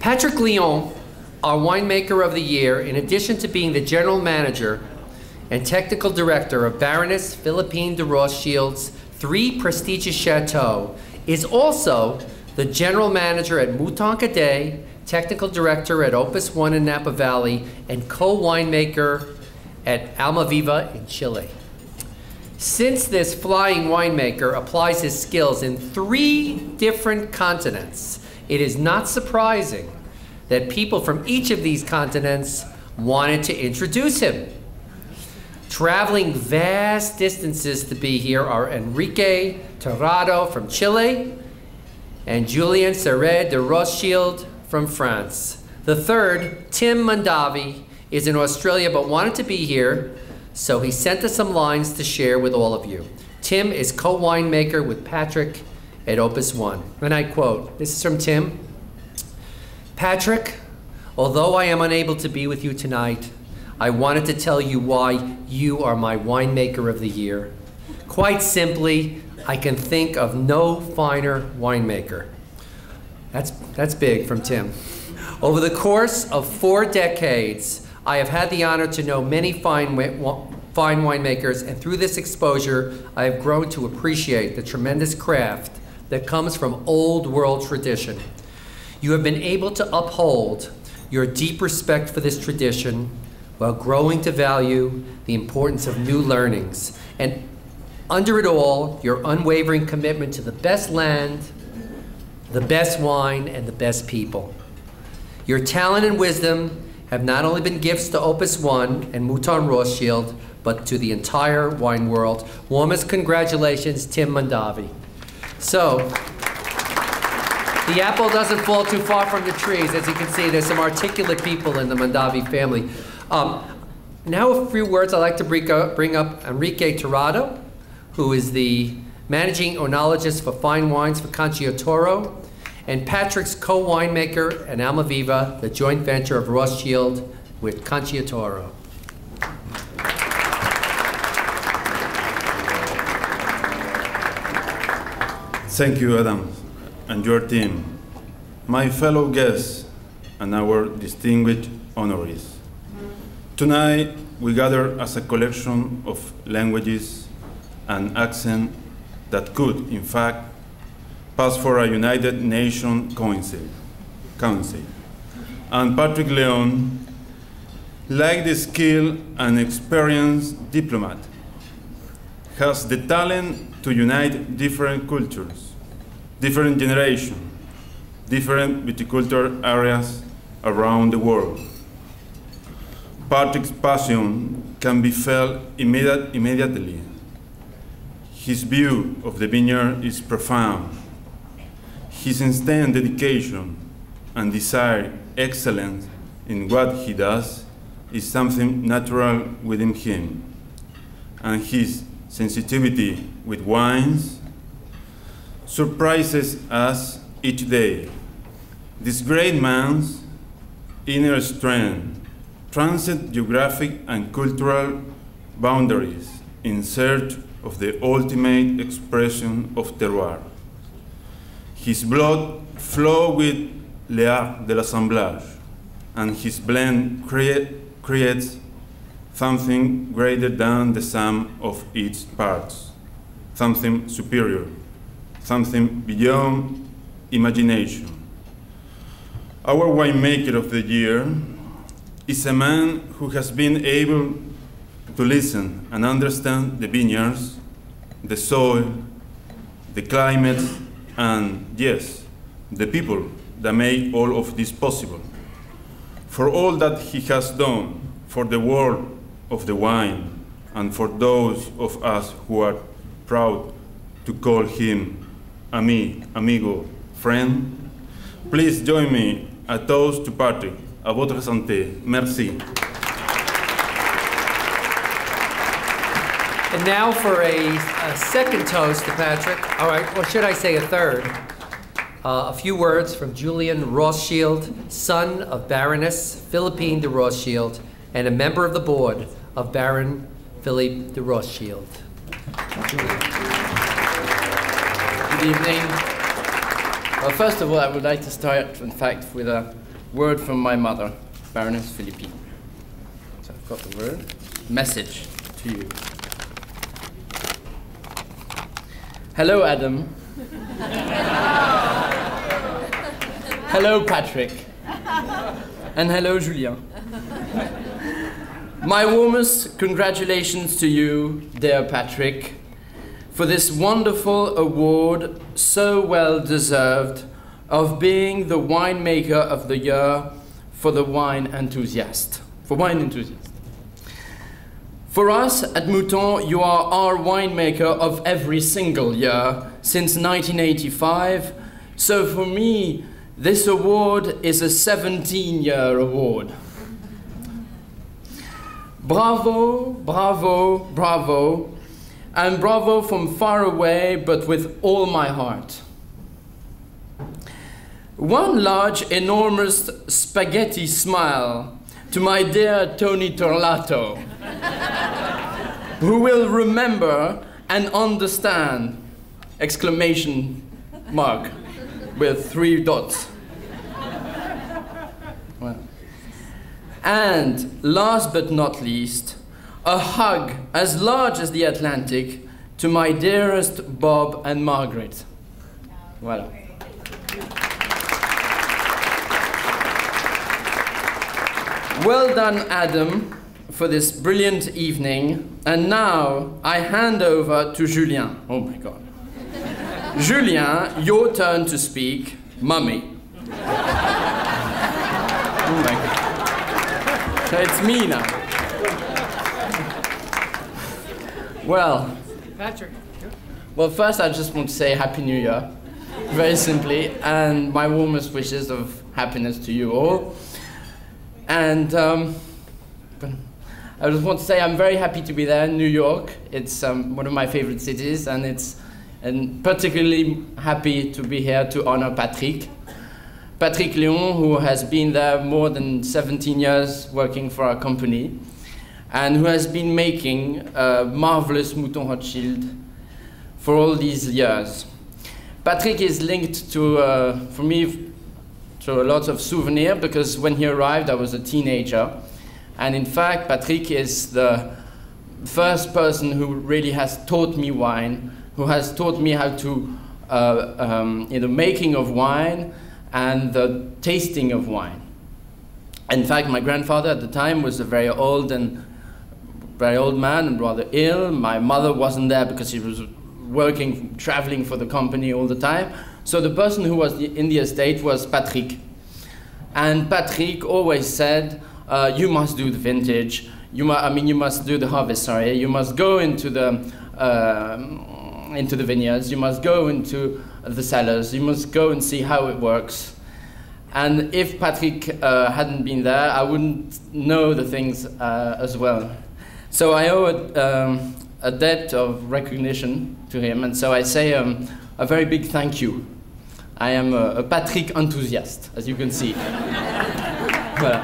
Patrick Leon, our winemaker of the year, in addition to being the general manager and technical director of Baroness Philippine de Rothschild's 3 prestigious chateaux, is also the general manager at Mouton Cadet, technical director at Opus One in Napa Valley, and co-winemaker at Almaviva in Chile. Since this flying winemaker applies his skills in 3 different continents, it is not surprising that people from each of these continents wanted to introduce him. Traveling vast distances to be here are Enrique Tirado from Chile and Julien de Rothschild from France. The third, Tim Mondavi, is in Australia but wanted to be here, so he sent us some lines to share with all of you. Tim is co-winemaker with Patrick at Opus One. And I quote, this is from Tim. Patrick, although I am unable to be with you tonight, I wanted to tell you why you are my winemaker of the year. Quite simply, I can think of no finer winemaker. That's big from Tim. Over the course of 4 decades, I have had the honor to know many fine winemakers, and through this exposure, I have grown to appreciate the tremendous craft that comes from old world tradition. You have been able to uphold your deep respect for this tradition while growing to value the importance of new learnings. And under it all, your unwavering commitment to the best land, the best wine, and the best people. Your talent and wisdom have not only been gifts to Opus One and Mouton Rothschild, but to the entire wine world. Warmest congratulations, Tim Mondavi. So, the apple doesn't fall too far from the trees. As you can see, there's some articulate people in the Mondavi family. Now a few words I'd like to bring up Enrique Tirado, who is the managing oenologist for fine wines for Conciliatoro, and Patrick's co-winemaker at Almaviva, the joint venture of Rothschild with Conciliatoro. Thank you, Adam, and your team, my fellow guests, and our distinguished honorees. Tonight, we gather as a collection of languages and accents that could, in fact, pass for a United Nations Council. And Patrick Leon, like the skilled and experienced diplomat, has the talent to unite different cultures, different generations, different viticulture areas around the world. Patrick's passion can be felt immediately. His view of the vineyard is profound. His instant dedication and desire excellence in what he does is something natural within him. And his sensitivity with wines surprises us each day. This great man's inner strength transcends geographic and cultural boundaries in search of the ultimate expression of terroir. His blood flows with l'art de l'assemblage, and his blend creates something greater than the sum of its parts, something superior, something beyond imagination. Our winemaker of the year is a man who has been able to listen and understand the vineyards, the soil, the climate, and yes, the people that make all of this possible. For all that he has done for the world of the wine, and for those of us who are proud to call him amigo, friend, please join me a toast to Patrick. À votre santé. Merci. And now for a second toast to Patrick. All right, or should I say a third? A few words from Julien Rothschild, son of Baroness Philippine de Rothschild, and a member of the board of Baron Philippe de Rothschild. Good evening. Well, first of all, I would like to start, in fact, with a word from my mother, Baroness Philippine. So I've got the word. Message to you. Hello, Adam. Hello, Patrick. And hello, Julien. My warmest congratulations to you, dear Patrick, for this wonderful award, so well deserved, of being the winemaker of the year for the Wine Enthusiast. For us at Mouton, you are our winemaker of every single year since 1985. So for me, this award is a 17-year award. Bravo, bravo, bravo, and bravo from far away, but with all my heart. One large, enormous spaghetti smile to my dear Tony Torlato, who will remember and understand, exclamation mark, with 3 dots. Well. And last but not least, a hug as large as the Atlantic to my dearest Bob and Margaret. Voilà. Well done, Adam, for this brilliant evening. And now I hand over to Julien. Oh my God. Julien, your turn to speak. Mummy. Oh my God. So it's me now. Well, Patrick. well, first I just want to say Happy New Year, very simply, and my warmest wishes of happiness to you all. And I just want to say I'm very happy to be there in New York. It's one of my favorite cities, and particularly happy to be here to honor Patrick. Patrick Léon, who has been there more than 17 years working for our company, and who has been making a marvelous Mouton Rothschild for all these years. Patrick is linked to, for me, to a lot of souvenirs, because when he arrived, I was a teenager. And in fact, Patrick is the first person who really has taught me wine, who has taught me how to, the making of wine and the tasting of wine. In fact, my grandfather at the time was a very old man and rather ill. My mother wasn't there because she was working, traveling for the company all the time. So the person who was in the estate was Patrick. And Patrick always said, you must do the vintage, you must do the harvest, sorry. You must go into the vineyards, you must go into the cellars, you must go and see how it works. And if Patrick hadn't been there, I wouldn't know the things as well. So I owe a debt of recognition to him, and so I say a very big thank you. I am a Patrick enthusiast, as you can see. Voilà.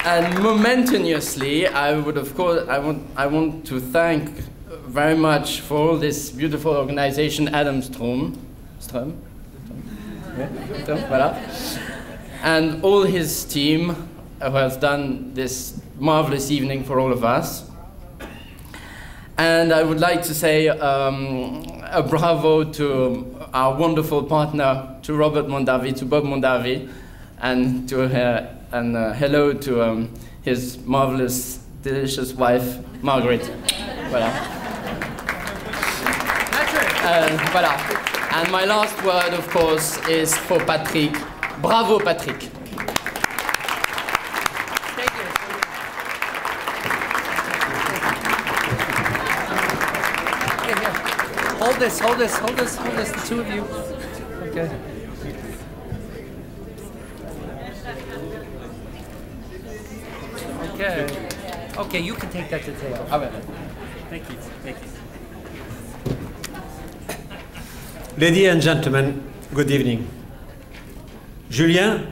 And momentaneously, I want to thank very much for all this beautiful organization, Adam voilà, and all his team who has done this marvelous evening for all of us. And I would like to say a bravo to our wonderful partner, to Robert Mondavi, to Bob Mondavi, and to hello to his marvelous, delicious wife, Margaret. Voilà. Voilà. And my last word, of course, is for Patrick. Bravo, Patrick. Thank you. Here. Hold this, the two of you. Okay. Okay. Okay, you can take that to the table. Ah ouais. Thank you. Ladies and gentlemen, good evening. Julien,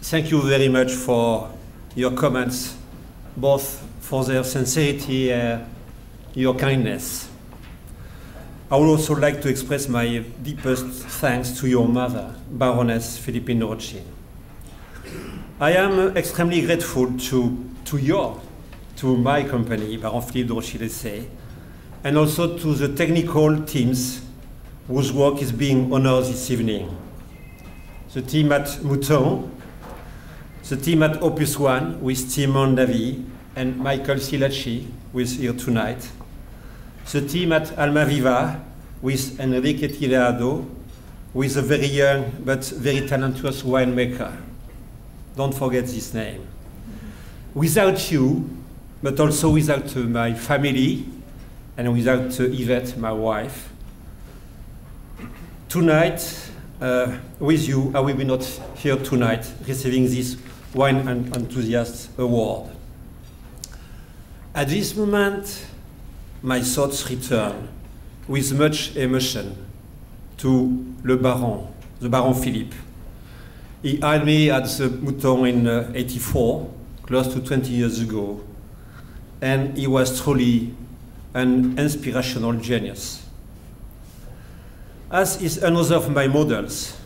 thank you very much for your comments, both for their sincerity and your kindness. I would also like to express my deepest thanks to your mother, Baroness Philippine de Rothschild. I am extremely grateful to my company, Baron Philippe de Rothschild SA, and also to the technical teams whose work is being honored this evening. The team at Mouton, the team at Opus One with Timon Davy and Michael Silacci, who is here tonight, the team at Almaviva with Enrique Tirado, who is a very young but very talented winemaker. Don't forget this name. Without you, but also without my family, and without Yvette, my wife, tonight, with you, I will be not here tonight receiving this Wine Enthusiast Award. At this moment, my thoughts return with much emotion to the Baron Philippe. He hired me at the Mouton in '84, close to 20 years ago, and he was truly an inspirational genius. As is another of my models,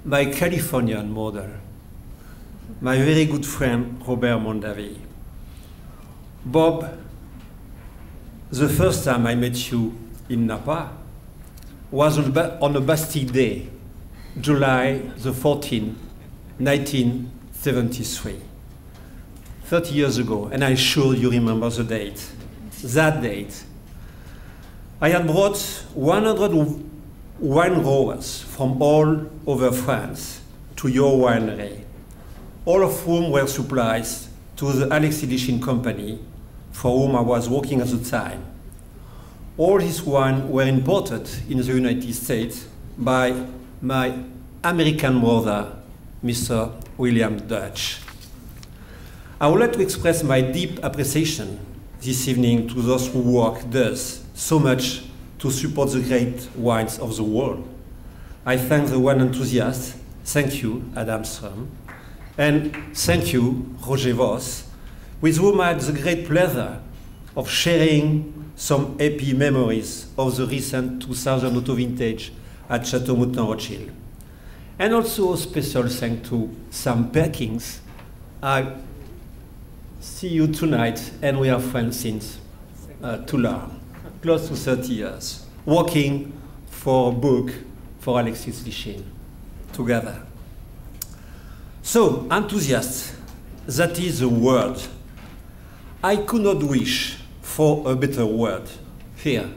my Californian model, my very good friend Robert Mondavi. Bob, the first time I met you in Napa was on a Bastille Day, July the 14th, 1973. 30 years ago, and I'm sure you remember the date. That date. I had brought 100 wine growers from all over France to your winery, all of whom were supplies to the Alexis Lichine company for whom I was working at the time. All these wines were imported in the United States by my American brother, Mr. William Dutch. I would like to express my deep appreciation this evening to those who work thus so much to support the great wines of the world. I thank the wine enthusiasts. Thank you, Adam Strom. And thank you, Roger Vos, with whom I had the great pleasure of sharing some happy memories of the recent 2000 auto vintage at Chateau Mouton Rothschild. And also a special thanks to Sam Perkins. I see you tonight, and we are friends since too long, close to 30 years, working for a book for Alexis Lichine together. So, enthusiasts, that is the word. I could not wish for a better word here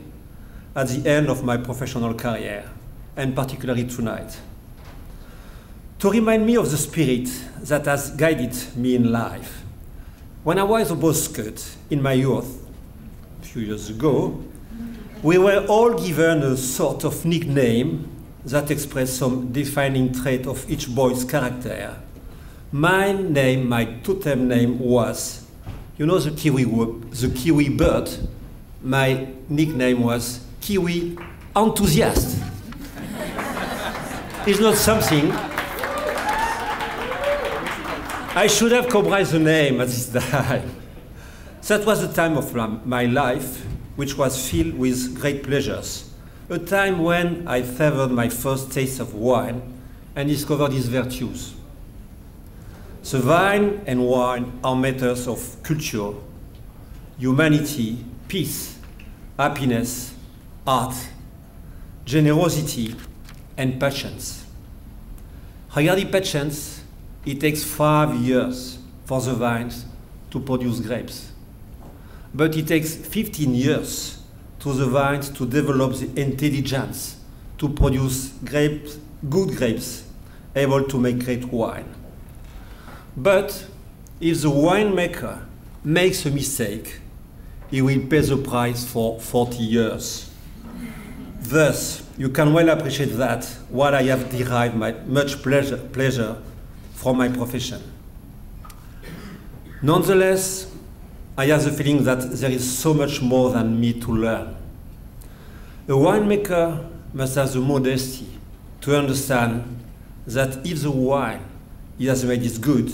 at the end of my professional career, and particularly tonight, to remind me of the spirit that has guided me in life. When I was a Boy Scout in my youth, a few years ago, we were all given a sort of nickname that expressed some defining trait of each boy's character. My name, my totem name was, you know, the kiwi bird. My nickname was Kiwi Enthusiast. It's not something I should have comprised the name at this time. That was the time of my life which was filled with great pleasures, a time when I savored my first taste of wine and discovered its virtues. The vine and wine are matters of culture, humanity, peace, happiness, art, generosity, and patience. Regarding patience, it takes 5 years for the vines to produce grapes. But it takes 15 years to the vines to develop the intelligence to produce grapes, good grapes, able to make great wine. But if the winemaker makes a mistake, he will pay the price for 40 years. Thus, you can well appreciate that while I have derived much pleasure from my profession. Nonetheless, I have the feeling that there is so much more than me to learn. A winemaker must have the modesty to understand that if the wine he has made is good,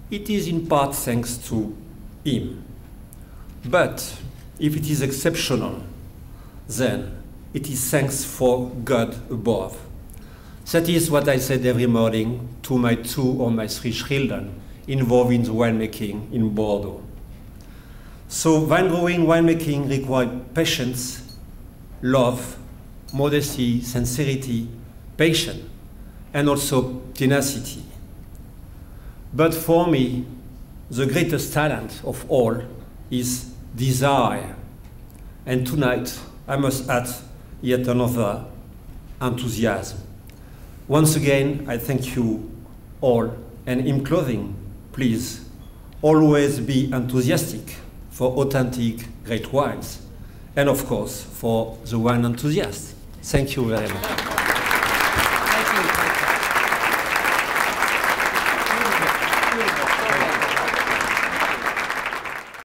it is in part thanks to him. But if it is exceptional, then it is thanks for God above. That is what I said every morning to my 2 or my 3 children involved in the winemaking in Bordeaux. So wine growing, winemaking requires patience, love, modesty, sincerity, patience, and also tenacity. But for me, the greatest talent of all is desire. And tonight, I must add yet another enthusiasm. Once again, I thank you all, and in closing, please always be enthusiastic for authentic great wines, and of course, for the wine enthusiast. Thank you very much.